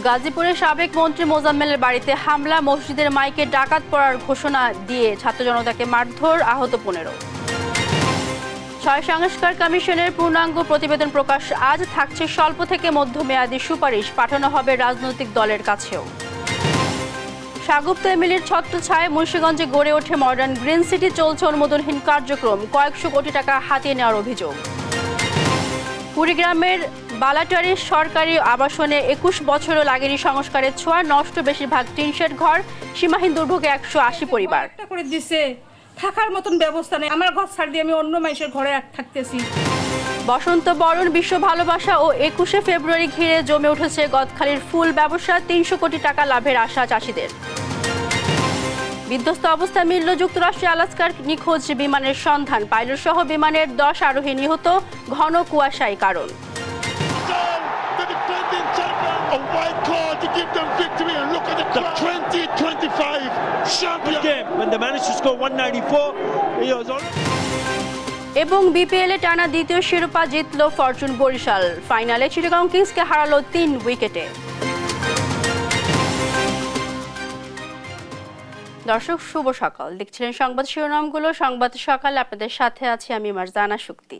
গাজীপুরের সাবেক মন্ত্রী মোজাম্মেলের বাড়িতে হামলা, মসজিদের মাইকে ডাকাত পড়ার ঘোষণা দিয়ে ছাত্র জনতাকে মারধর, আহত 15। ছয় সংস্কার কমিশনের পূর্ণাঙ্গ প্রতিবেদন প্রকাশ আজ, থাকছে স্বল্প থেকে মধ্যমেয়াদী সুপারিশ, পাঠানো হবে রাজনৈতিক দলের কাছেও। সাগুপ্ত এমিলির ছত্রছায়ায় মুন্সিগঞ্জে গড়ে ওঠে মডার্ন গ্রিন সিটি, চলছে অনুমোদনহীন কার্যক্রম, কয়েকশো কোটি টাকা হাতিয়ে নেওয়ার অভিযোগ। কুড়িগ্রামের বালাটারির সরকারি আবাসনে 21 বছরও লাগেনি সংস্কারের ছোঁয়া, নষ্ট বেশিরভাগ টিনশেড ঘর, সীমাহীন দুর্ভোগে 180 পরিবার। করে দিছে, থাকার মতন ব্যবস্থা নেই, আমার ঘর ছাড় দিয়ে আমি অন্য মানুষের ঘরে থাকতেছি। বসন্ত বরণ, বিশ্ব ভালোবাসা ও 21শে ফেব্রুয়ারি ঘিরে জমে উঠেছে গদখালির ফুল ব্যবসা, 300 কোটি টাকা লাভের আশা চাষিদের। বিধ্বস্ত অবস্থায় মিলল যুক্তরাষ্ট্রের আলাস্কার নিখোঁজ বিমানের সন্ধান, পাইলট সহ বিমানের 10 আরোহী নিহত, ঘন কুয়াশাই কারণ। A white card to give them victory, and look at the 2025 champion game when they managed to score 194. He was on. এবং বিপিএলে টানা দ্বিতীয় শিরোপা জিতল ফরচুন বরিশাল, ফাইনালে চিটাগং কিংসকে হারালো 3 উইকেটে। দর্শক শুভ সকাল, দেখছিলেন সংবাদ শিরোনামগুলো। সংবাদ সকালে আপনাদের সাথে আছি আমি মারজানা শুক্তি।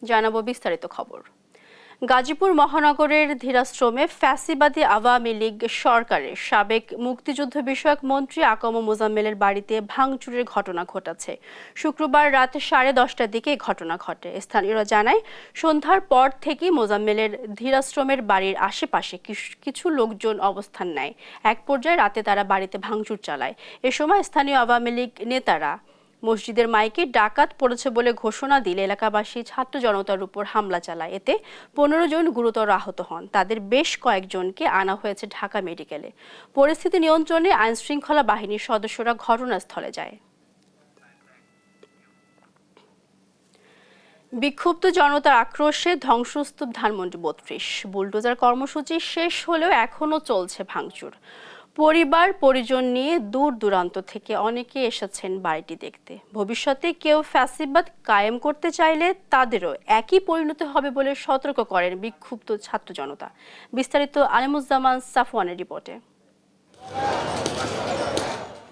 জানাবো বিস্তারিত খবর। গাজীপুর মহানগরের ধীরাশ্রমে ফ্যাসিবাদী আওয়ামী লীগ সরকারের সাবেক মুক্তিযুদ্ধ বিষয়ক মন্ত্রী আকম মোজাম্মেলের বাড়িতে ভাঙচুরের ঘটনা ঘটেছে। শুক্রবার রাত 10:30টার দিকে ঘটনা ঘটে। স্থানীয়রা জানায়, সন্ধ্যার পর থেকেই মোজাম্মেলের ধীরাশ্রমের বাড়ির আশেপাশে কিছু লোকজন অবস্থান নেয়। এক পর্যায়ে রাতে তারা বাড়িতে ভাঙচুর চালায়। এ সময় স্থানীয় আওয়ামী লীগ নেতারা মসজিদের মাইকে ডাকাত পড়েছে বলে ঘোষণা দিলে এলাকাবাসী ছাত্র জনতার উপর হামলা চালায়। এতে 15 জন গুরুতর আহত হন। তাদের বেশ কয়েকজনকে আনা হয়েছে ঢাকা মেডিকেলে। পরিস্থিতি নিয়ন্ত্রণে আইনশৃঙ্খলা বাহিনীর সদস্যরা ঘটনাস্থলে যায়। বিক্ষুব্ধ জনতার আক্রোশে ধ্বংসস্তূপ ধানমন্ডি 32। বুলডোজার কর্মসূচি শেষ হলেও এখনও চলছে ভাঙচুর। পরিবার পরিজন নিয়ে দূর দূরান্ত থেকে অনেকে এসেছেন বাড়িটি দেখতে। ভবিষ্যতে কেউ ফ্যাসিবাদ কায়েম করতে চাইলে তাদেরও একই পরিণতি হবে বলে সতর্ক করেন বিক্ষুব্ধ ছাত্র জনতা। বিস্তারিত আলিমুজ্জামান সাফওয়ানের রিপোর্টে।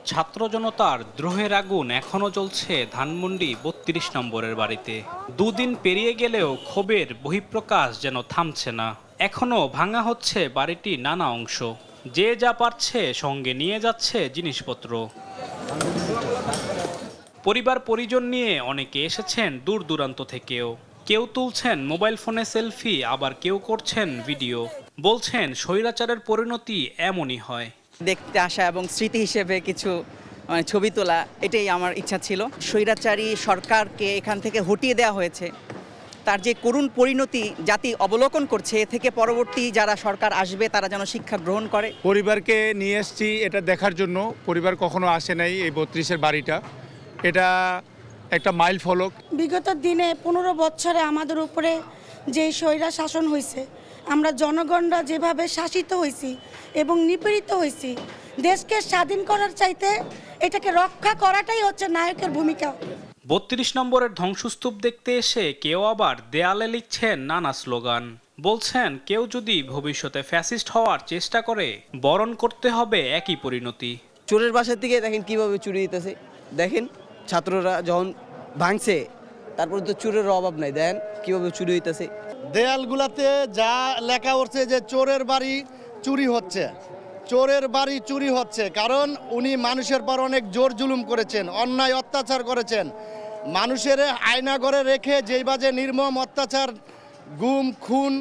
ছাত্র জনতার দ্রোহের আগুন এখনো জ্বলছে ধানমন্ডি 32 নম্বরের বাড়িতে। দুদিন পেরিয়ে গেলেও ক্ষোভের বহিঃপ্রকাশ যেন থামছে না। এখনো ভাঙা হচ্ছে বাড়িটির নানা অংশ। যে যা পারছে সঙ্গে নিয়ে যাচ্ছে জিনিসপত্র। পরিবার পরিজন নিয়ে অনেকে এসেছেন দূর দূরান্ত থেকেও। কেউ তুলছেন মোবাইল ফোনে সেলফি, আবার কেউ করছেন ভিডিও। বলছেন স্বৈরাচারের পরিণতি এমনই হয়। দেখতে আসা এবং স্মৃতি হিসেবে কিছু ছবি তোলা, এটাই আমার ইচ্ছা ছিল। স্বৈরাচারী সরকারকে এখান থেকে হটিয়ে দেওয়া হয়েছে, তার যে করুণ পরিণতি জাতি অবলোকন করছে, এ থেকে পরবর্তী যারা সরকার আসবে তারা যেন শিক্ষা গ্রহণ করে। পরিবারকে নিয়ে এসেছি এটা দেখার জন্য। পরিবার কখনো আসে নাই এই 32-এর বাড়িটা। এটা একটা মাইল ফলক। বিগত দিনে 15 বছরে আমাদের উপরে যে স্বৈরা শাসন হয়েছে, আমরা জনগণরা যেভাবে শাসিত হয়েছি এবং নিপীড়িত হয়েছি, দেশকে স্বাধীন করার চাইতে এটাকে রক্ষা করাটাই হচ্ছে নায়কের ভূমিকা। 32 নম্বরের ধ্বংসস্তূপ দেখতে এসে কেউ আবার দেয়ালে লিখছেন নানা স্লোগান। বলছেন কেউ যদি ভবিষ্যতে ফ্যাসিস্ট হওয়ার চেষ্টা করে বরণ করতে হবে একই পরিণতি। চোরের বাসার থেকে দেখেন কিভাবে চুরি দিতেছে। দেখেন ছাত্ররা যখন ভাঙছে, তারপরে তো চোরের অভাব নাই, দেখেন কিভাবে চুরি হইতেছে। দেয়ালগুলাতে যা লেখা উঠছে যে চোরের বাড়ি চুরি হচ্ছে, চোরের বাড়ি চুরি হচ্ছে। কারণ উনি মানুষের পর অনেক জোর জুলুম করেছেন, অন্যায় অত্যাচার করেছেন। মানুষের আয়না ঘরে রেখে যেই বাজে নির্মম অত্যাচার, গুম খুন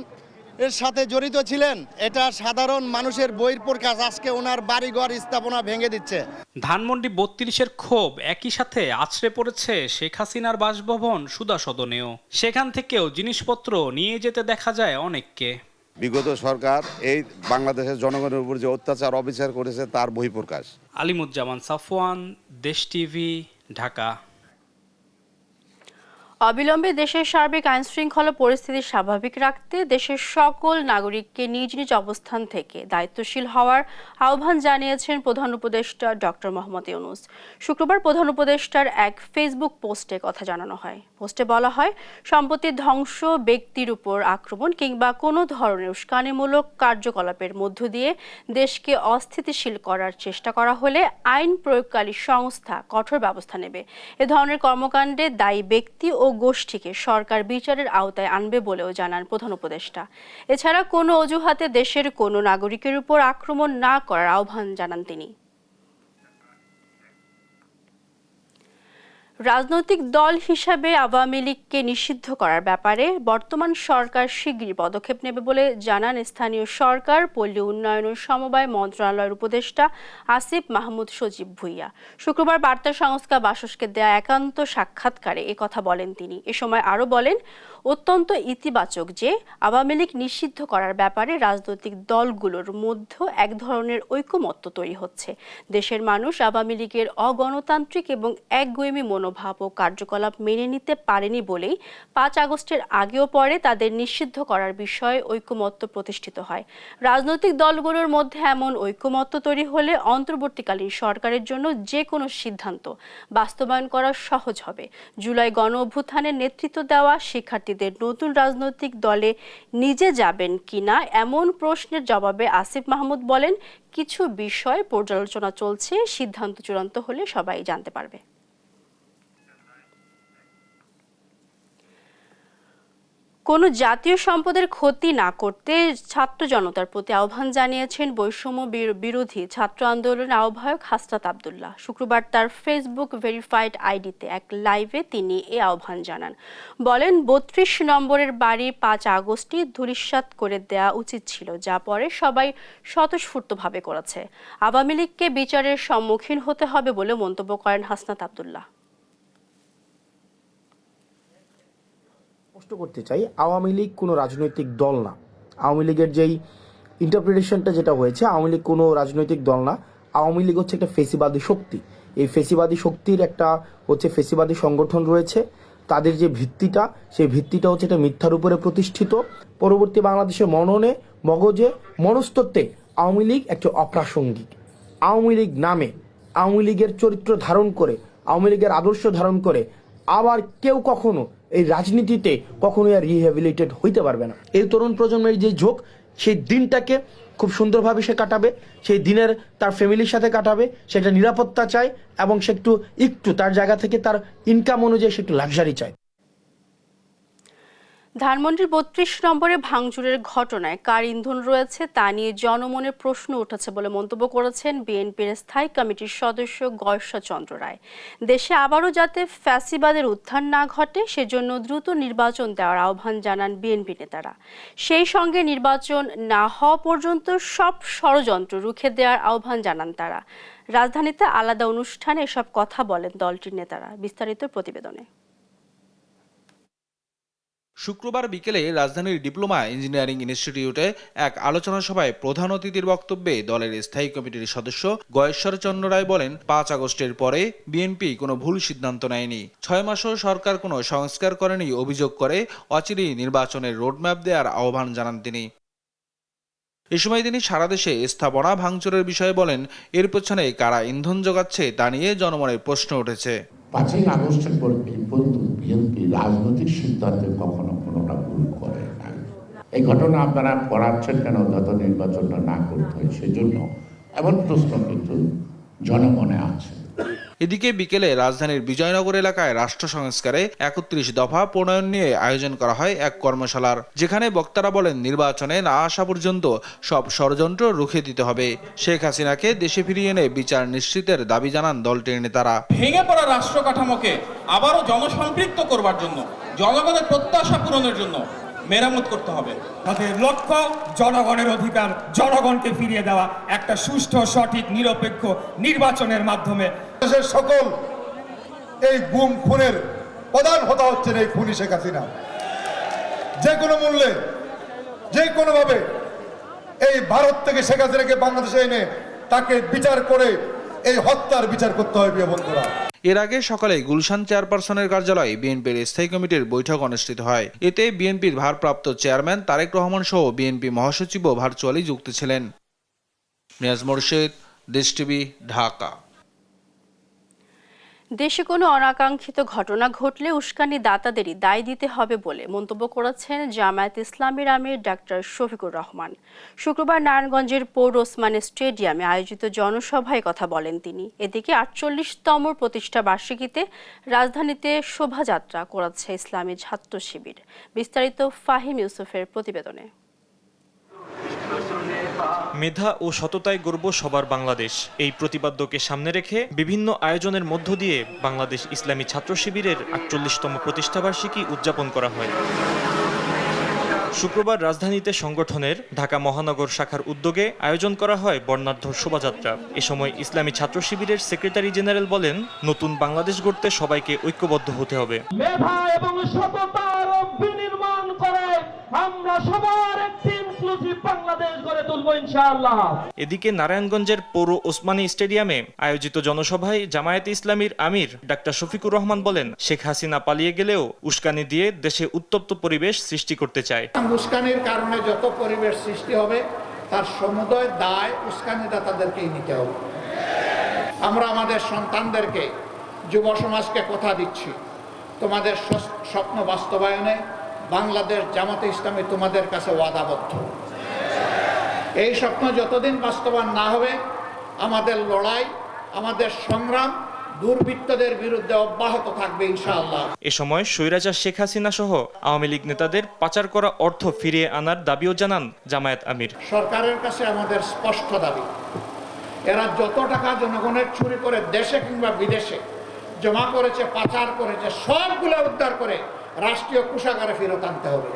এর সাথে জড়িত ছিলেন, এটা সাধারণ মানুষের বহিঃপ্রকাশ। আজকে ওনার বাড়িঘর স্থাপনা ভেঙে দিচ্ছে। ধানমন্ডি 32-এর ক্ষোভ একই সাথে আছড়ে পড়েছে শেখ হাসিনার বাসভবন সুধা সদনেও। সেখান থেকেও জিনিসপত্র নিয়ে যেতে দেখা যায় অনেককে। বিগত সরকার এই বাংলাদেশের জনগণের উপর যে অত্যাচার অবিচার করেছে তার বহিঃপ্রকাশ। আলিমুজ্জামান সাফওয়ান, দেশ টিভি, ঢাকা। অবিলম্বে দেশের সার্বিক আইনশৃঙ্খলা পরিস্থিতি স্বাভাবিক রাখতে দেশের সকল নাগরিককে নিজ নিজ অবস্থান থেকে দায়িত্বশীল হওয়ার আহ্বান জানিয়েছেন প্রধান উপদেষ্টা ডক্টর মোহাম্মদ ইউনূস। শুক্রবার প্রধান উপদেষ্টার এক ফেসবুক পোস্টে কথা জানানো হয়। পোস্টে বলা হয়, সম্পত্তি ধ্বংস, ব্যক্তির উপর আক্রমণ কিংবা কোনো ধরনের উস্কানিমূলক কার্যকলাপের মধ্য দিয়ে দেশকে অস্থিতিশীল করার চেষ্টা করা হলে আইন প্রয়োগকারী সংস্থা কঠোর ব্যবস্থা নেবে। এ ধরনের কর্মকাণ্ডে দায়ী ব্যক্তি ও গোষ্ঠীকে সরকার বিচারের আওতায় আনবে বলেও জানান প্রধান উপদেষ্টা। এছাড়া কোনো অজুহাতে দেশের কোনো নাগরিকের উপর আক্রমণ না করার আহ্বান জানান তিনি। রাজনৈতিক দল হিসাবে আওয়ামী লীগকে নিষিদ্ধ করার ব্যাপারে বর্তমান সরকার শিগগিরই পদক্ষেপ নেবে বলে জানান স্থানীয় সরকার, পল্লী উন্নয়ন ও সমবায় মন্ত্রণালয়ের উপদেষ্টা আসিফ মাহমুদ সজীব ভুঁইয়া। শুক্রবার বার্তা সংস্থা বাসসকে দেয়া একান্ত সাক্ষাৎকারে একথা বলেন তিনি। এ সময় আরও বলেন, অত্যন্ত ইতিবাচক যে আওয়ামী লীগ নিষিদ্ধ করার ব্যাপারে রাজনৈতিক দলগুলোর মধ্যে এক ধরনের ঐকমত্য তৈরি হচ্ছে। দেশের মানুষ আওয়ামী লীগের অগণতান্ত্রিক এবং একগুঁয়েমি মনোভাব ও কার্যকলাপ মেনে নিতে পারেনি বলেই 5 আগস্টের আগেও পরে তাদের নিষিদ্ধ করার বিষয়ে ঐকমত্য প্রতিষ্ঠিত হয়। রাজনৈতিক দলগুলোর মধ্যে এমন ঐকমত্য তৈরি হলে অন্তর্বর্তীকালীন সরকারের জন্য যে কোনো সিদ্ধান্ত বাস্তবায়ন করা সহজ হবে। জুলাই গণ অভ্যুত্থানের নেতৃত্ব দেওয়া শিক্ষার্থীদের নতুন রাজনৈতিক দলে নিজে যাবেন কিনা এমন প্রশ্নের জবাবে আসিফ মাহমুদ বলেন, কিছু বিষয় পর্যালোচনা চলছে, সিদ্ধান্ত চূড়ান্ত হলে সবাই জানতে পারবে। কোনো জাতীয় সম্পদের ক্ষতি না করতে ছাত্র জনতার প্রতি আহ্বান জানিয়েছেন বৈষম্য বিরোধী ছাত্র আন্দোলনের আহ্বায়ক হাসনাত আব্দুল্লাহ। শুক্রবার তার ফেসবুক ভেরিফাইড আইডিতে এক লাইভে তিনি এ আহ্বান জানান। বলেন, 32 নম্বরের বাড়ি 5 আগস্টই ধূলিসাৎ করে দেওয়া উচিত ছিল, যা পরে সবাই স্বতঃস্ফূর্তভাবে করেছে। আওয়ামী লীগকে বিচারের সম্মুখীন হতে হবে বলে মন্তব্য করেন হাসনাত আব্দুল্লাহ। স্পষ্ট করতে চাই, আওয়ামী লীগ কোনো রাজনৈতিক দল না। আওয়ামী লীগের যেই ইন্টারপ্রিটেশনটা যেটা হয়েছে, আওয়ামী লীগ কোনো রাজনৈতিক দল না। আওয়ামী লীগ হচ্ছে একটা ফেসিবাদী শক্তি। এই ফেসিবাদী শক্তির একটা হচ্ছে ফেসিবাদী সংগঠন রয়েছে। তাদের যে ভিত্তিটা, সেই ভিত্তিটা হচ্ছে একটা মিথ্যার উপরে প্রতিষ্ঠিত। পরবর্তী বাংলাদেশের মননে, মগজে, মনস্তত্ত্বে আওয়ামী লীগ একটা অপ্রাসঙ্গিক। আওয়ামী লীগ নামে, আওয়ামী লীগের চরিত্র ধারণ করে, আওয়ামী লীগের আদর্শ ধারণ করে আবার কেউ কখনো এই রাজনীতিতে কখনোই আর রিহ্যাবিলিটেড হইতে পারবে না। এই তরুণ প্রজন্মের যে ঝোঁক, সেই দিনটাকে খুব সুন্দরভাবে সে কাটাবে, সেই দিনের তার ফ্যামিলির সাথে কাটাবে, সেটা নিরাপত্তা চায় এবং সে একটু তার জায়গা থেকে তার ইনকাম অনুযায়ী সে একটু লাক্সারি চায়। ধানমন্ডির 32 নম্বরে ভাঙচুরের ঘটনায় কার ইন্ধন রয়েছে তা নিয়ে জনমনে প্রশ্ন উঠেছে বলে মন্তব্য করেছেন বিএনপির স্থায়ী কমিটির সদস্য গয়েশ্বর চন্দ্র রায়। দেশে আবারও যাতে ফ্যাসিবাদের উত্থান না ঘটে সেজন্য দ্রুত নির্বাচন দেওয়ার আহ্বান জানান বিএনপি নেতারা। সেই সঙ্গে নির্বাচন না হওয়া পর্যন্ত সব ষড়যন্ত্র রুখে দেওয়ার আহ্বান জানান তারা। রাজধানীতে আলাদা অনুষ্ঠানে এসব কথা বলেন দলটির নেতারা। বিস্তারিত প্রতিবেদনে। শুক্রবার বিকেলে রাজধানীর ডিপ্লোমা ইঞ্জিনিয়ারিং ইনস্টিটিউটে এক আলোচনা সভায় প্রধান অতিথির বক্তব্যে দলের স্থায়ী কমিটির সদস্য গয়েশ্বর চন্দ্র রায় বলেন, 5 আগস্টের পরে বিএনপি কোনো ভুল সিদ্ধান্ত নেয়নি। 6 মাসও সরকার কোনো সংস্কার করেনি অভিযোগ করে অচিরেই নির্বাচনের রোডম্যাপ দেওয়ার আহ্বান জানান তিনি। এ সময় তিনি সারা দেশে স্থাপনা ভাঙচুরের বিষয়ে বলেন, এর পেছনে কারা ইন্ধন যোগাচ্ছে তা নিয়ে জনমনের প্রশ্ন উঠেছে। 5 আগস্টের পর বিএনপি রাজনৈতিক সিদ্ধান্তে কখনো কোনোটা ভুল করে না। এই ঘটনা আপনারা পড়াচ্ছেন কেন যত নির্বাচনটা না করতে হয় সেজন্য, এমন প্রশ্ন কিন্তু জনমনে আছে। এদিকে বিকেলে রাজধানীর বিজয়নগর এলাকায় রাষ্ট্র সংস্কারে 31 দফা প্রণয়ন নিয়ে আয়োজন করা হয় এক কর্মশালার, যেখানে বক্তারা বলেন, নির্বাচনে না আসা পর্যন্ত সব ষড়যন্ত্র রুখে দিতে হবে। শেখ হাসিনাকে দেশে ফিরিয়ে এনে বিচার নিশ্চিতের দাবি জানান দলটির নেতারা। ভেঙে পড়া রাষ্ট্র কাঠামোকে আবারও জনসম্পৃক্ত করবার জন্য, জনগণের প্রত্যাশা পূরণের জন্য মেরামত করতে হবে। আমাদের লক্ষ্য জনগণের অধিকার, জনগণকে ফিরিয়ে দেওয়া একটা সুষ্ঠু, সঠিক, নিরপেক্ষ নির্বাচনের মাধ্যমে। দেশের সকল এই গুম খুনের প্রধান হতা হচ্ছেন এই খুনি শেখ হাসিনা। যে কোনো মূল্যে, যে কোনোভাবে এই ভারত থেকে শেখ হাসিনাকে বাংলাদেশে এনে তাকে বিচার করে এই হত্যার বিচার করতে হবে বন্ধুরা। এর আগে সকালে গুলশান চেয়ারপারসনের কার্যালয়ে বিএনপির স্থায়ী কমিটির বৈঠক অনুষ্ঠিত হয়। এতে বিএনপির ভারপ্রাপ্ত চেয়ারম্যান তারেক রহমান সহ বিএনপি মহাসচিবও ভার্চুয়ালি যুক্ত ছিলেন। নিয়াজ মোরশেদ, দেশ টিভি, ঢাকা। দেশে কোনো অনাকাঙ্ক্ষিত ঘটনা ঘটলে উস্কানি দাতাদেরই দায় দিতে হবে বলে মন্তব্য করেছেন জামায়াত ইসলামীর আমির ডাক্তার শফিকুর রহমান। শুক্রবার নারায়ণগঞ্জের পৌর ওসমানী স্টেডিয়ামে আয়োজিত জনসভায় কথা বলেন তিনি। এদিকে ৪৮তম প্রতিষ্ঠা বার্ষিকীতে রাজধানীতে শোভাযাত্রা করেছে ইসলামী ছাত্র শিবির। বিস্তারিত ফাহিম ইউসুফের প্রতিবেদনে। মেধা ও সততায় গর্ব সবার বাংলাদেশ, এই প্রতিপাদ্যকে সামনে রেখে বিভিন্ন আয়োজনের মধ্য দিয়ে বাংলাদেশ ইসলামী ছাত্র শিবিরের ৪৮তম প্রতিষ্ঠাবার্ষিকী উদযাপন করা হয়। শুক্রবার রাজধানীতে সংগঠনের ঢাকা মহানগর শাখার উদ্যোগে আয়োজন করা হয় বর্ণাঢ্য শোভাযাত্রা। এ সময় ইসলামী ছাত্র শিবিরের সেক্রেটারি জেনারেল বলেন, নতুন বাংলাদেশ গড়তে সবাইকে ঐক্যবদ্ধ হতে হবে। মেধা এবং সততার বিনির্মাণ করে আমরা সবার একটি ইনক্লুসিভ বাংলাদেশ গড়ে তুলব ইনশাআল্লাহ। এদিকে নারায়ণগঞ্জের পৌর ওসমানী স্টেডিয়ামে আয়োজিত জনসভায় জামায়াতে ইসলামীর আমির ডাক্তার শফিকুর রহমান বলেন, শেখ হাসিনা পালিয়ে গেলেও উস্কানি দিয়ে দেশে উত্তপ্ত পরিবেশ সৃষ্টি করতে চায়। উস্কানির কারণে যত পরিবেশ সৃষ্টি হবে তার সমুদয় দায় উস্কানিদাতাদেরকেই নিতে হবে। আমরা আমাদের সন্তানদেরকে, যুব সমাজকে কথা দিচ্ছি, তোমাদের স্বপ্ন বাস্তবায়নে বাংলাদেশ জামাতে ইসলামী তোমাদের কাছে ওয়াদাবদ্ধ। এই স্বপ্ন যতদিন বাস্তবায়ন না হবে আমাদের লড়াই, আমাদের সংগ্রাম দুর্বৃত্তদের বিরুদ্ধে অব্যাহত থাকবে ইনশাআল্লাহ। এ সময় স্বৈরাচার শেখ হাসিনা সহ আওয়ামী লীগ নেতাদের পাচার করা অর্থ ফিরিয়ে আনার দাবিও জানান জামায়াত আমির। সরকারের কাছে আমাদের স্পষ্ট দাবি, এরা যত টাকা জনগণের চুরি করে দেশে কিংবা বিদেশে জমা করেছে, পাচার করেছে, সবগুলো উদ্ধার করে রাষ্ট্রীয় কোষাগারে ফেরত আনতে হবে।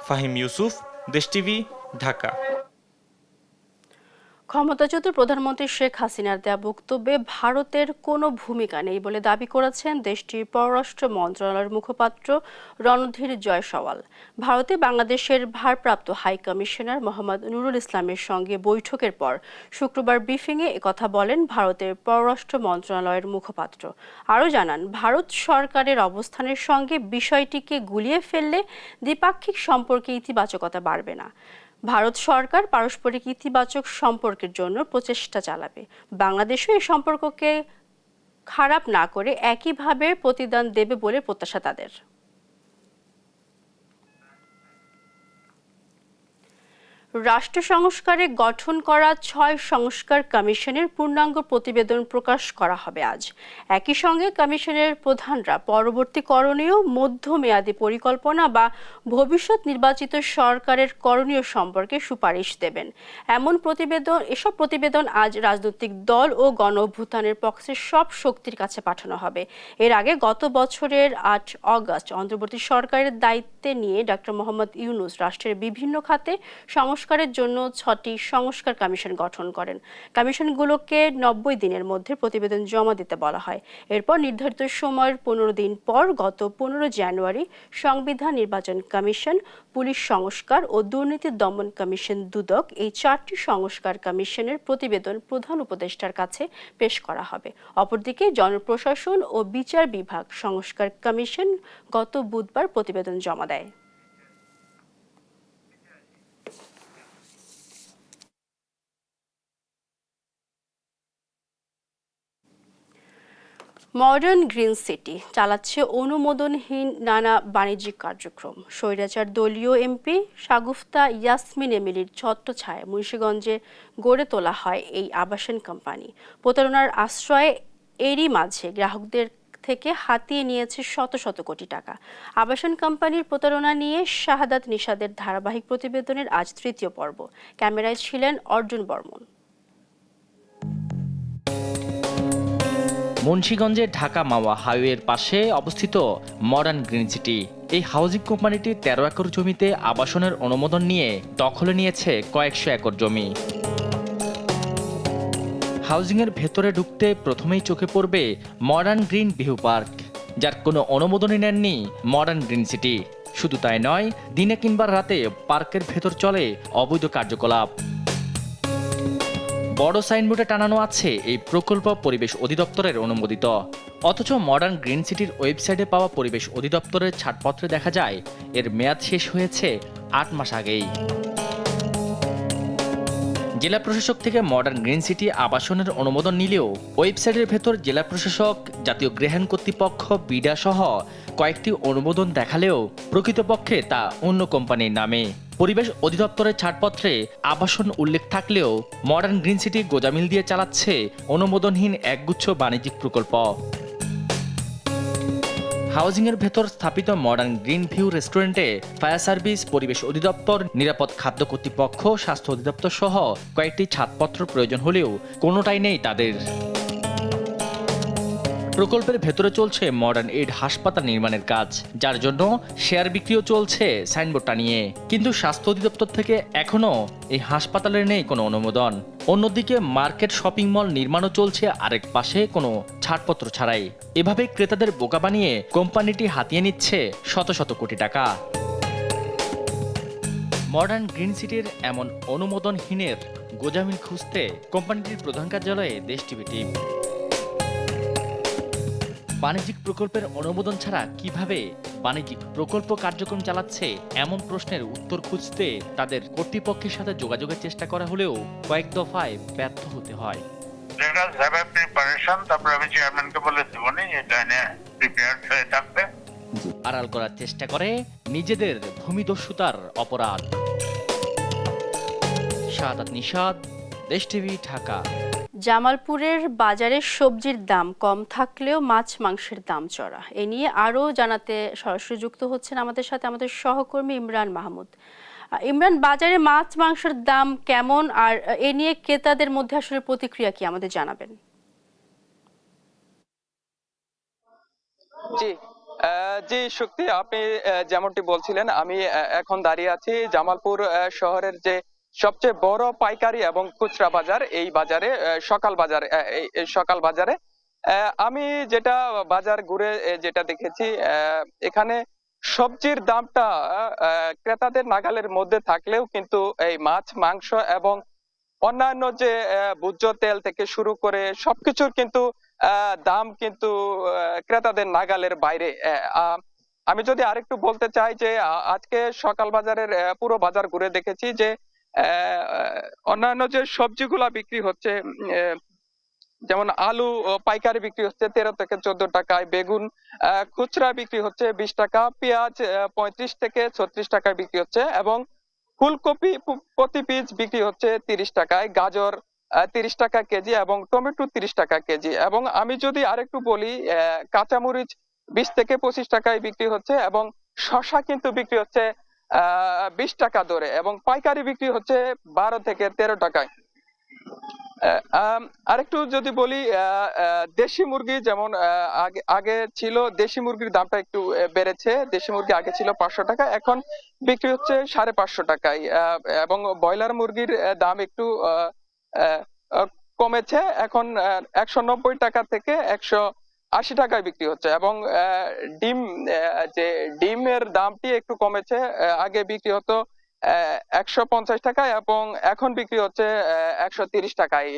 ফাহিম ইউসুফ, দেশ টিভি, ঢাকা। ক্ষমতাচ্যুত প্রধানমন্ত্রী শেখ হাসিনার দেয়া বক্তব্যে ভারতের কোনো ভূমিকা নেই বলে দাবি করেছেন দেশটির পররাষ্ট্র মন্ত্রণালয়ের মুখপাত্র রণধীর জয়সওয়াল। ভারতে বাংলাদেশের ভারপ্রাপ্ত হাই কমিশনার মোহাম্মদ নুরুল ইসলামের সঙ্গে বৈঠকের পর শুক্রবার ব্রিফিংয়ে একথা বলেন ভারতের পররাষ্ট্র মন্ত্রণালয়ের মুখপাত্র। আরও জানান, ভারত সরকারের অবস্থানের সঙ্গে বিষয়টিকে গুলিয়ে ফেললে দ্বিপাক্ষিক সম্পর্কে ইতিবাচকতা বাড়বে না। ভারত সরকার পারস্পরিক ইতিবাচক সম্পর্কের জন্য প্রচেষ্টা চালাবে। বাংলাদেশও এই সম্পর্ককে খারাপ না করে একইভাবে প্রতিদান দেবে বলে প্রত্যাশা তাদের। রাষ্ট্র সংস্কারে গঠন করা ৬ সংস্কার কমিশনের পূর্ণাঙ্গ প্রতিবেদন প্রকাশ করা হবে আজ। একই সঙ্গে কমিশনের প্রধানরা পরবর্তী করণীয়, মধ্যমেয়াদী পরিকল্পনা বা ভবিষ্যৎ নির্বাচিত সরকারের করণীয় সম্পর্কে সুপারিশ দেবেন। এসব প্রতিবেদন আজ রাজনৈতিক দল ও গণ অভ্যুত্থানের পক্ষে সব শক্তির কাছে পাঠানো হবে। এর আগে গত বছরের ৮ অগস্ট অন্তর্বর্তী সরকারের দায়িত্বে নিয়ে ডক্টর মোহাম্মদ ইউনূস রাষ্ট্রের বিভিন্ন খাতে সংস্কারের জন্য ৬টি সংস্কার কমিশন গঠন করেন। কমিশনগুলোকে ৯০ দিনের মধ্যে প্রতিবেদন জমা দিতে বলা হয়। এরপর নির্ধারিত সময়ের ১৫ দিন পর গত ১৫ জানুয়ারি সংবিধান নির্বাচন কমিশন, পুলিশ সংস্কার ও দুর্নীতি দমন কমিশন দুদক, এই ৪টি সংস্কার কমিশনের প্রতিবেদন প্রধান উপদেষ্টার কাছে পেশ করা হবে। অপরদিকে জনপ্রশাসন ও বিচার বিভাগ সংস্কার কমিশন গত বুধবার প্রতিবেদন জমা দেয়। মডার্ন গ্রিন সিটি চালাচ্ছে অনুমোদনহীন নানা বাণিজ্যিক কার্যক্রম। স্বৈরাচার দলীয় এমপি শাগুফতা ইয়াসমিন এমিলির ছত্রছায়ায় মুন্সিগঞ্জে গড়ে তোলা হয় এই আবাসন কোম্পানি। প্রতারণার আশ্রয়ে এরই মাঝে গ্রাহকদের থেকে হাতিয়ে নিয়েছে শত শত কোটি টাকা। আবাসন কোম্পানির প্রতারণা নিয়ে শাহাদাত নিশাদের ধারাবাহিক প্রতিবেদনের আজ ৩য় পর্ব। ক্যামেরায় ছিলেন অর্জুন বর্মন। মুন্সিগঞ্জের ঢাকা মাওয়া হাইওয়ের পাশে অবস্থিত মডার্ন গ্রিন সিটি। এই হাউজিং কোম্পানিটি ১৩ একর জমিতে আবাসনের অনুমোদন নিয়ে দখলে নিয়েছে কয়েকশো একর জমি। হাউজিংয়ের ভেতরে ঢুকতে প্রথমেই চোখে পড়বে মডার্ন গ্রিন ভিউ পার্ক, যার কোনো অনুমোদনই নেননি মডার্ন গ্রিন সিটি। শুধু তাই নয়, দিনে কিংবা রাতে পার্কের ভেতর চলে অবৈধ কার্যকলাপ। বড় সাইনবোর্ডে টানানো আছে এই প্রকল্প পরিবেশ অধিদপ্তরের অনুমোদিত। অথচ মডার্ন গ্রিন সিটির ওয়েবসাইটে পাওয়া পরিবেশ অধিদপ্তরের ছাড়পত্রে দেখা যায় এর মেয়াদ শেষ হয়েছে 8 মাস আগেই। জেলা প্রশাসক থেকে মডার্ন গ্রিন সিটি আবাসনের অনুমোদন নিলেও ওয়েবসাইটের ভেতর জেলা প্রশাসক, জাতীয় গৃহায়ণ কর্তৃপক্ষ, বিডা সহ কয়েকটি অনুমোদন দেখালেও প্রকৃতপক্ষে তা অন্য কোম্পানির নামে। পরিবেশ অধিদপ্তরের ছাড়পত্রে আবাসন উল্লেখ থাকলেও মডার্ন গ্রিন সিটি গোজামিল দিয়ে চালাচ্ছে অনুমোদনহীন একগুচ্ছ বাণিজ্যিক প্রকল্প। হাউজিংয়ের ভেতর স্থাপিত মডার্ন গ্রিন ভিউ রেস্টুরেন্টে ফায়ার সার্ভিস, পরিবেশ অধিদপ্তর, নিরাপদ খাদ্য কর্তৃপক্ষ, স্বাস্থ্য অধিদপ্তর সহ কয়েকটি ছাড়পত্র প্রয়োজন হলেও কোনোটাই নেই তাদের। প্রকল্পের ভেতরে চলছে মডার্ন এইড হাসপাতাল নির্মাণের কাজ, যার জন্য শেয়ার বিক্রিও চলছে সাইনবোর্ড টানিয়ে। কিন্তু স্বাস্থ্য অধিদপ্তর থেকে এখনও এই হাসপাতালের নেই কোনো অনুমোদন। অন্যদিকে মার্কেট শপিং মল নির্মাণও চলছে আরেক পাশে কোনো ছাড়পত্র ছাড়াই। এভাবে ক্রেতাদের বোকা বানিয়ে কোম্পানিটি হাতিয়ে নিচ্ছে শত শত কোটি টাকা। মডার্ন গ্রিন সিটির এমন অনুমোদনহীনের গোজামিল খুঁজতে কোম্পানিটির প্রধান কার্যালয়ে দেশ টিভি টিম। বাণিজ্যিক প্রকল্পের অনুমোদন ছাড়া কিভাবে বাণিজ্যিক প্রকল্প কার্যক্রম চালাচ্ছে এমন প্রশ্নের উত্তর খুঁজতে তাদের কর্তৃপক্ষের সাথে যোগাযোগের চেষ্টা করা হলেও কয়েক দফায় ব্যর্থ হতে হয়। আমি চেয়ারম্যানকে বলে দেবো নি এটা নিয়ে প্রিপেয়ার্ড হয়ে থাকবে। আড়াল করার চেষ্টা করে নিজেদের ভূমিদস্যুতার অপরাধ। শাহাদাত নিশাদ, দেশ টিভি, ঢাকা। জামালপুরের বাজারে সবজির দাম কম থাকলেও মাছ মাংসের দাম চড়া। এ নিয়ে আরও জানাতে সরাসরি যুক্ত হচ্ছেন আমাদের সাথে আমাদের সহকর্মী ইমরান মাহমুদ। ইমরান, বাজারে মাছ মাংসের দাম কেমন, আর এ নিয়ে ক্রেতাদের মধ্যে আসলে প্রতিক্রিয়া কি আমাদের জানাবেন? জি শক্তি, আপনি যেমনটি বলছিলেন, আমি এখন দাঁড়িয়ে আছি জামালপুর শহরের যে সবচেয়ে বড় পাইকারি এবং খুচরা বাজার, এই বাজারে সকাল বাজারে আমি যেটা বাজার ঘুরে যেটা দেখেছি, এখানে সবজির দামটা ক্রেতাদের নাগালের মধ্যে থাকলেও কিন্তু এই মাছ, মাংস এবং অন্যান্য যে ভোজ্য তেল থেকে শুরু করে সবকিছুর কিন্তু দাম কিন্তু ক্রেতাদের নাগালের বাইরে। আমি যদি আরেকটু বলতে চাই যে আজকে সকাল বাজারের পুরো বাজার ঘুরে দেখেছি যে অন্যান্য যে সবজিগুলা বিক্রি হচ্ছে, যেমন আলু পাইকারি বিক্রি হচ্ছে 13 থেকে 14 টাকায়, বেগুন খুচরা বিক্রি হচ্ছে 20 টাকা, পেঁয়াজ 35 থেকে 36 টাকায় বিক্রি হচ্ছে এবং ফুলকপি প্রতি পিস বিক্রি হচ্ছে 30 টাকায়, গাজর 30 টাকা কেজি এবং টমেটো 30 টাকা কেজি। এবং আমি যদি আরেকটু বলি, কাঁচামরিচ 20 থেকে 25 টাকায় বিক্রি হচ্ছে এবং শসা কিন্তু বিক্রি হচ্ছে 20 টাকা দরে এবং পাইকারি বিক্রি হচ্ছে 12 থেকে 13 টাকায়। আরেকটু যদি বলি, দেশি মুরগি যেমন আগে ছিল, দেশি মুরগির দামটা একটু বেড়েছে। দেশি মুরগি আগে ছিল 500 টাকা, এখন বিক্রি হচ্ছে 550 টাকায় এবং ব্রয়লার মুরগির দাম একটু কমেছে, এখন 190 টাকা থেকে 180 টাকায় বিক্রি হচ্ছে এবং ডিমের দামটি একটু কমেছে। আগে বিক্রি হতো 150 টাকায় এবং এখন বিক্রি হচ্ছে 130 টাকায়।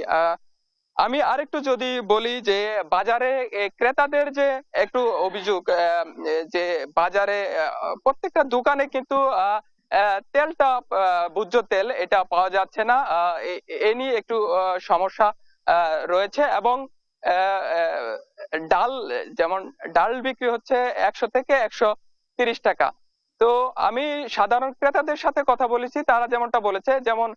আমি আরেকটু যদি বলি যে বাজারে ক্রেতাদের যে একটু অভিযোগ, যে বাজারে প্রত্যেকটা দোকানে কিন্তু তেলটা ভোজ্য তেল এটা পাওয়া যাচ্ছে না, এ নিয়ে একটু সমস্যা রয়েছে এবং ডাল বিক্রি হচ্ছে 100 থেকে 130 টাকা। তো আমি সাধারণ ক্রেতাদের সাথে কথা বলেছি, তারা যেমনটা বলেছে, যেমন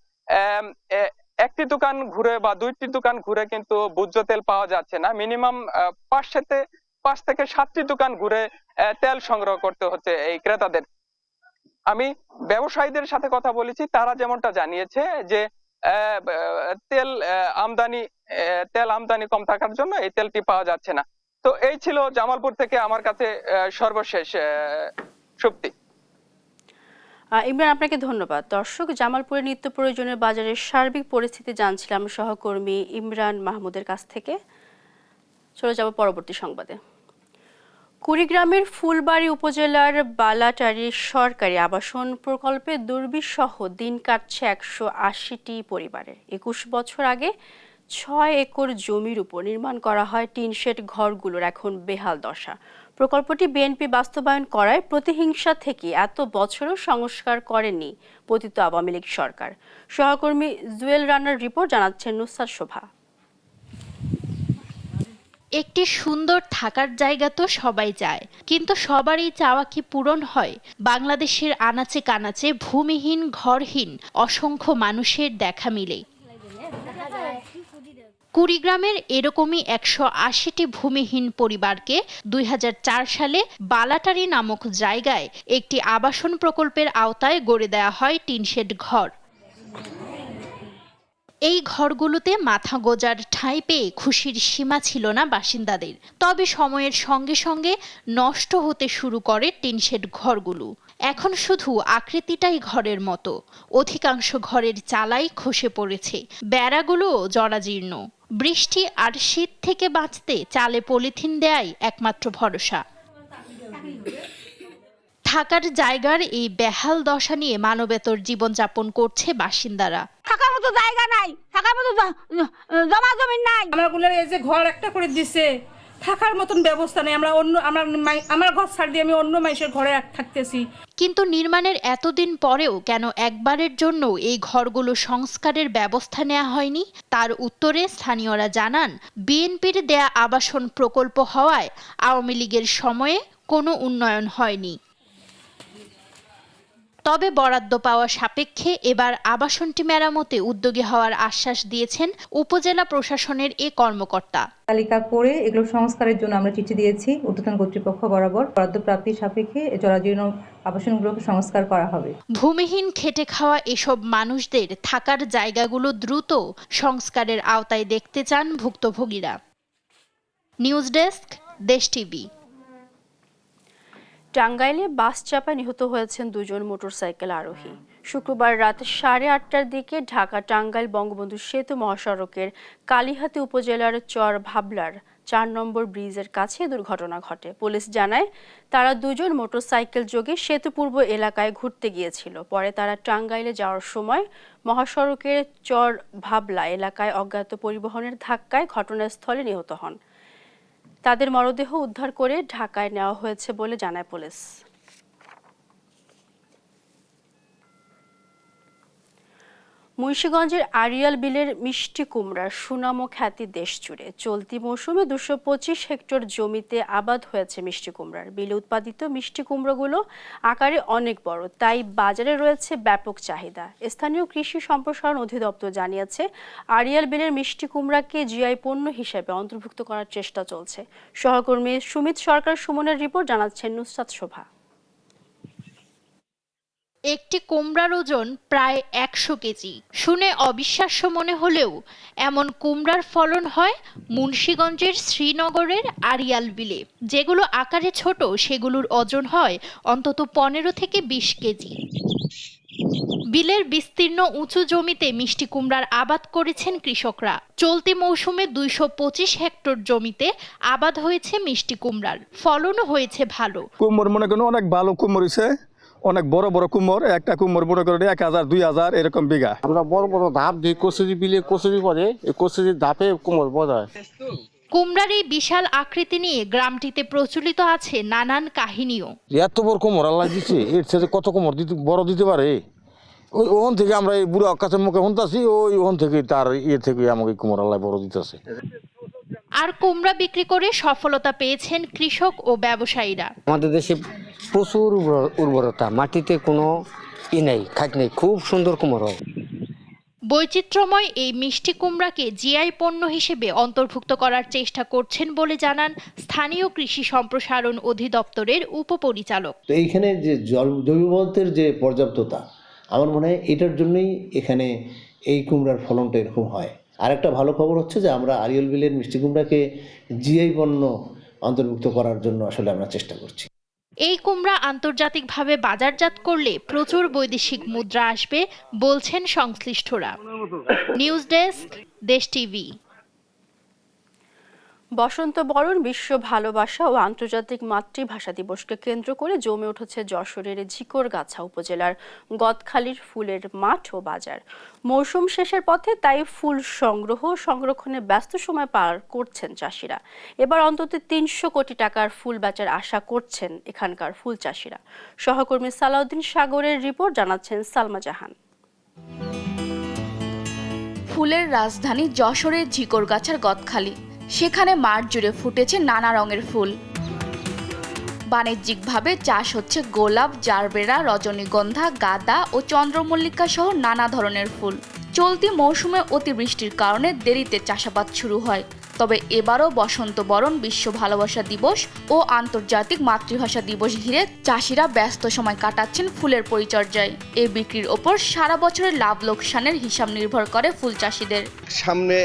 একটি দোকান ঘুরে বা 2টি দোকান ঘুরে কিন্তু ভোজ্য তেল পাওয়া যাচ্ছে না, মিনিমাম 5 থেকে 7টি দোকান ঘুরে তেল সংগ্রহ করতে হচ্ছে এই ক্রেতাদের। আমি ব্যবসায়ীদের সাথে কথা বলেছি, তারা যেমনটা জানিয়েছে যে তেল আমদানি কম থাকার জন্য এই তেলটি পাওয়া যাচ্ছে না। তো এই ছিল জামালপুর থেকে আমার কাছে সর্বশেষ শক্তি। ইমরান, আপনাকে ধন্যবাদ। দর্শক, জামালপুরের নিত্য প্রয়োজনীয় বাজারের সার্বিক পরিস্থিতি জানছিলাম সহকর্মী ইমরান মাহমুদের কাছ থেকে। চলে যাব পরবর্তী সংবাদে। কুড়িগ্রামের ফুলবাড়ী উপজেলার বালাটারি সরকারি আবাসন প্রকল্পে দুর্বিষহ দিন কাটছে 180টি পরিবারের। 21 বছর আগে 6 একর জমির উপর নির্মাণ করা হয় টিন শেড ঘরগুলোর এখন বেহাল দশা। প্রকল্পটি বিএনপি বাস্তবায়ন করায় প্রতিহিংসা থেকে এত বছরও সংস্কার করেনি পতিত আওয়ামী লীগ সরকার। সহকর্মী জুয়েল রানার রিপোর্ট জানাচ্ছেন নুসরাত শোভা। একটি সুন্দর থাকার জায়গা তো সবাই চায়, কিন্তু সবারই চাওয়া কি পূরণ হয়? বাংলাদেশের আনাচে কানাচে ভূমিহীন, ঘরহীন অসংখ্য মানুষের দেখা মিলে। কুড়িগ্রামের এরকমই 180টি ভূমিহীন পরিবারকে 2004 সালে বালাটারি নামক জায়গায় একটি আবাসন প্রকল্পের আওতায় গড়ে দেওয়া হয় টিনশেড ঘর। এই ঘরগুলোতে মাথা গোজার ঠাঁই পেয়ে খুশির সীমা ছিল না বাসিন্দাদের। তবে সময়ের সঙ্গে সঙ্গে নষ্ট হতে শুরু করে টিনশেড ঘরগুলো। এখন শুধু আকৃতিটাই ঘরের মতো, অধিকাংশ ঘরের চালাই খসে পড়েছে, বেড়াগুলোও জরাজীর্ণ। বৃষ্টি আর শীত থেকে বাঁচতে চালে পলিথিন দেয়াই একমাত্র ভরসা। থাকার জায়গার এই বেহাল দশা নিয়ে মানবেতর জীবনযাপন করছে বাসিন্দারা। থাকার মতো জায়গা নাই, থাকার মতো জমা জমি নাই। আমারগুলোর এই যে ঘর একটা করে দিছে, থাকার মতন ব্যবস্থা নেই। আমার ঘর ছাড় দিয়ে আমি অন্য মানুষের ঘরে থাকতেছি। কিন্তু নির্মাণের এতদিন পরেও কেন একবারের জন্য এই ঘরগুলো সংস্কারের ব্যবস্থা নেওয়া হয়নি? তার উত্তরে স্থানীয়রা জানান, বিএনপির দেয়া আবাসন প্রকল্প হওয়ায় আওয়ামী লীগের সময়ে কোনো উন্নয়ন হয়নি। তবে বরাদ্দ পাওয়া সাপেক্ষে এবার আবাসনটি মেরামতে উদ্যোগী হওয়ার আশ্বাস দিয়েছেন উপজেলা প্রশাসনের এ কর্মকর্তা। তালিকা করে এগুলো সংস্কারের জন্য আমরা চিঠি দিয়েছি ঊর্ধ্বতন কর্তৃপক্ষ বরাবর। বরাদ্দ প্রাপ্তির সাপেক্ষে জরাজীর্ণ আবাসনগুলোকে সংস্কার করা হবে। ভূমিহীন খেটে খাওয়া এসব মানুষদের থাকার জায়গাগুলো দ্রুত সংস্কারের আওতায় দেখতে চান ভুক্তভোগীরা। নিউজ ডেস্ক, দেশ টিভি। টাঙ্গাইলে বাস চাপায় নিহত হয়েছেন দুজন মোটরসাইকেল আরোহী। শুক্রবার রাত 8:30টার দিকে ঢাকা টাঙ্গাইল বঙ্গবন্ধু সেতু মহাসড়কের কালিহাতী উপজেলার চর ভাবলার 4 নম্বর ব্রিজের কাছে দুর্ঘটনা ঘটে। পুলিশ জানায়, তারা দুজন মোটরসাইকেল যোগে সেতু পূর্ব এলাকায় ঘুরতে গিয়েছিল। পরে তারা টাঙ্গাইলে যাওয়ার সময় মহাসড়কের চর ভাবলা এলাকায় অজ্ঞাত পরিবহনের ধাক্কায় ঘটনাস্থলে নিহত হন। তাদের মরদেহ উদ্ধার করে ঢাকায় নেওয়া হয়েছে বলে জানায় পুলিশ। মুন্সিগঞ্জের আড়িয়াল বিলের মিষ্টি কুমড়ার সুনাম ও খ্যাতি দেশ জুড়ে। চলতি মৌসুমে 225 হেক্টর জমিতে আবাদ হয়েছে মিষ্টি কুমড়ার। বিলে উৎপাদিত মিষ্টি কুমড়াগুলো আকারে অনেক বড়, তাই বাজারে রয়েছে ব্যাপক চাহিদা। স্থানীয় কৃষি সম্প্রসারণ অধিদপ্তর জানিয়েছে, আড়িয়াল বিলের মিষ্টি কুমড়াকে জিআই পণ্য হিসেবে অন্তর্ভুক্ত করার চেষ্টা চলছে। সহকর্মী সুমিত সরকার সুমনের রিপোর্ট জানাচ্ছেন নুসরাত শোভা। একটি কুমড়ার ওজন প্রায় 100 কেজি। শুনে অবিশ্বাস্য মনে হলেও এমন কুমড়ার ফলন হয় মুন্সিগঞ্জের শ্রীনগরের আড়িয়াল বিলে। যেগুলো আকারে ছোট সেগুলোর ওজন হয় অন্তত 15 থেকে 20 কেজি। বিলের বিস্তীর্ণ উঁচু জমিতে মিষ্টি কুমড়ার আবাদ করেছেন কৃষকরা। চলতি মৌসুমে 225 হেক্টর জমিতে আবাদ হয়েছে মিষ্টি কুমড়ার। ফলনও হয়েছে ভালো। কুমড় মনে করেন অনেক ভালো কুমড় হয়েছে, অনেক বড় বড় কুমড়। একটা কুমড় মনে করেন 1000 2000 এরকম বিঘা। আমরা বড় বড় ধাপ দিই, কচুরি বিলে কচুরি করে, এই কচুরির ধাপে কুমড় বড় হয়। কুমড়ার এই বিশাল আকৃতি নিয়ে গ্রামটিতে প্রচলিত আছে নানান কাহিনীও। এত বড় কুমড় আল্লাহ দিচ্ছে, এর সাথে কত কুমড় বড় দিতে পারে। ওখান থেকে আমরা এই বুড়ো কাছে মুখে শুনতেছি, ওখান থেকে তার থেকে আমাকে কুমড় আল্লাহ বড় দিতেছে। আর কুমড়া বিক্রি করে সফলতা পেয়েছেন কৃষক ও ব্যবসায়ীরা। আমাদের দেশে প্রচুর উর্বরতা, মাটিতে কোনো নেই, খাট নেই, খুব সুন্দর কুমড় হয়। বৈচিত্র্যময় এই মিষ্টি কুমড়াকে জিআই পণ্য হিসেবে অন্তর্ভুক্ত করার চেষ্টা করছেন বলে জানান স্থানীয় কৃষি সম্প্রসারণ অধিদপ্তরের উপপরিচালক। তো এইখানে যে জৈব পদার্থের যে পর্যাপ্ততা, আমার মনে হয় এটার জন্যই এখানে এই কুমড়ার ফলনটা এরকম হয়। আর একটা ভালো খবর হচ্ছে যে আমরা আড়িয়াল বিলের মিষ্টি কুমড়াকে জিআই পণ্য অন্তর্ভুক্ত করার জন্য আসলে আমরা চেষ্টা করছি। এই কুমড়া আন্তর্জাতিকভাবে বাজারজাত করলে প্রচুর বৈদেশিক মুদ্রা আসবে বলছেন সংশ্লিষ্টরা। নিউজ ডেস্ক, দেশ টিভি। বসন্ত বরণ বিশ্ব ভালোবাসা ও আন্তর্জাতিক মাতৃভাষা দিবসকে কেন্দ্র করে জমে উঠেছে যশোরের ঝিকরগাছা উপজেলার গদখালির ফুলের মাঠ ও বাজার। মৌসুম শেষের পথে তাই ফুল সংগ্রহ ও সংরক্ষণে ব্যস্ত সময় পার করছেন চাষিরা। এবার অন্তত ৩০০ কোটি টাকার ফুল বেচার আশা করছেন এখানকার ফুল চাষিরা। সহকর্মী সালাউদ্দিন সাগরের রিপোর্ট জানাচ্ছেন সালমা জাহান। ফুলের রাজধানী যশোরের ঝিকরগাছার গদখালি, সেখানে মাঠ জুড়ে ফুটেছে নানা রঙের ফুল। বাণিজ্যিকভাবে চাষ হচ্ছে গোলাপ, জারবেরা, রজনীগন্ধা, গাঁদা ও চন্দ্রমল্লিকা সহ নানা ধরনের ফুল। চলতি মৌসুমে অতিবৃষ্টির কারণে দেরিতে চাষাবাদ শুরু হয়। তবে এবারও বসন্ত বরণ বিশ্ব ভালোবাসা দিবস ও আন্তর্জাতিক মাতৃভাষা দিবস ঘিরে চাষিরা ব্যস্ত সময় কাটাচ্ছেন ফুলের পরিচর্যায়। এই বিক্রির ওপর সারা বছরের লাভ লোকসানের হিসাব নির্ভর করে ফুল চাষিদের। সামনে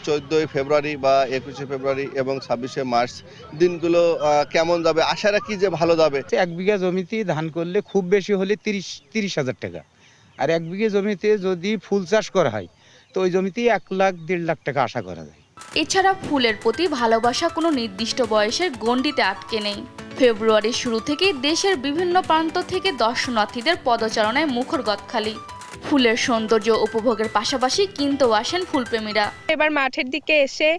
14 ফেব্রুয়ারি বা 21 ফেব্রুয়ারি এবং 26 মার্চ দিনগুলো কেমন যাবে, আশা রাখি যে ভালো যাবে। 1 বিঘা জমিতে ধান করলে খুব বেশি হলে 30,000 টাকা, আর 1 বিঘা জমিতে যদি ফুল চাষ করা হয় তো ওই জমিতে 1 লাখ 1.5 লাখ টাকা আশা করা যায়। এছাড়া ফুলের প্রতি ভালোবাসা কোনো নির্দিষ্ট বয়সের গণ্ডিতে আটকে নেই। ফেব্রুয়ারির শুরু থেকেই দেশের বিভিন্ন প্রান্ত থেকে দর্শনার্থীদের পদচারণায় মুখর গদখালি। ফুলের সৌন্দর্য উপভোগের পাশাপাশি কিনতেও আসেন ফুলপ্রেমীরা। এবার মাঠের দিকে এসে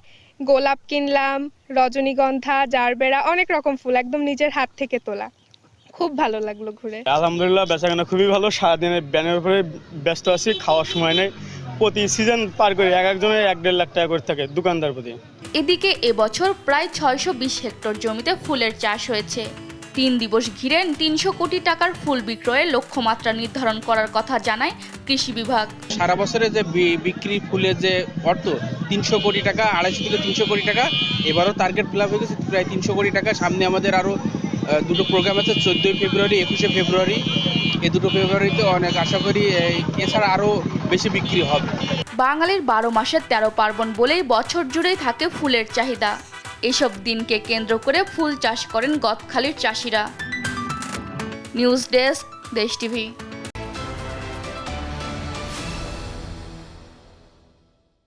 গোলাপ কিনলাম, রজনীগন্ধা, জারবেরা, অনেক রকম ফুল একদম নিজের হাত থেকে তোলা। খুব ভালো লাগলো ঘুরে। আলহামদুলিল্লাহ, বেচাকেনা খুবই ভালো। সারাদিনের ব্যানের উপরে ব্যস্ত আছি, খাওয়ার সময় নেই। প্রতি সিজন পার করে একজনের 1.5 লাখ টাকা করে থাকে দোকানদার প্রতি। এদিকে এবছর প্রায় 620 হেক্টর জমিতে ফুলের চাষ হয়েছে। 3 দিবস ঘিরে 300 কোটি টাকার ফুল বিক্রয়ের লক্ষ্যমাত্রা নির্ধারণ করার কথা জানায় কৃষি বিভাগ। সারা বছরে যে বিক্রি ফুলের যে অর্থ 300 কোটি টাকা, 250 থেকে 300 কোটি টাকা, এবারও টার্গেট ফিল আপ হয়ে গেছে প্রায় 300 কোটি টাকা। সামনে আমাদের আরও 2টো প্রোগ্রাম আছে, 14 ফেব্রুয়ারি, 21 ফেব্রুয়ারি। এই 2টো ফেব্রুয়ারিতে অনেক আশা করি এছাড়া আরও বেশি বিক্রি হবে। বাঙালির 12 মাসের 13 পার্বণ বলেই বছর জুড়েই থাকে ফুলের চাহিদা। এসব দিনকে কেন্দ্র করে ফুল চাষ করেন গদখালির চাষিরা। নিউজ ডেস্ক, দেশ টিভি।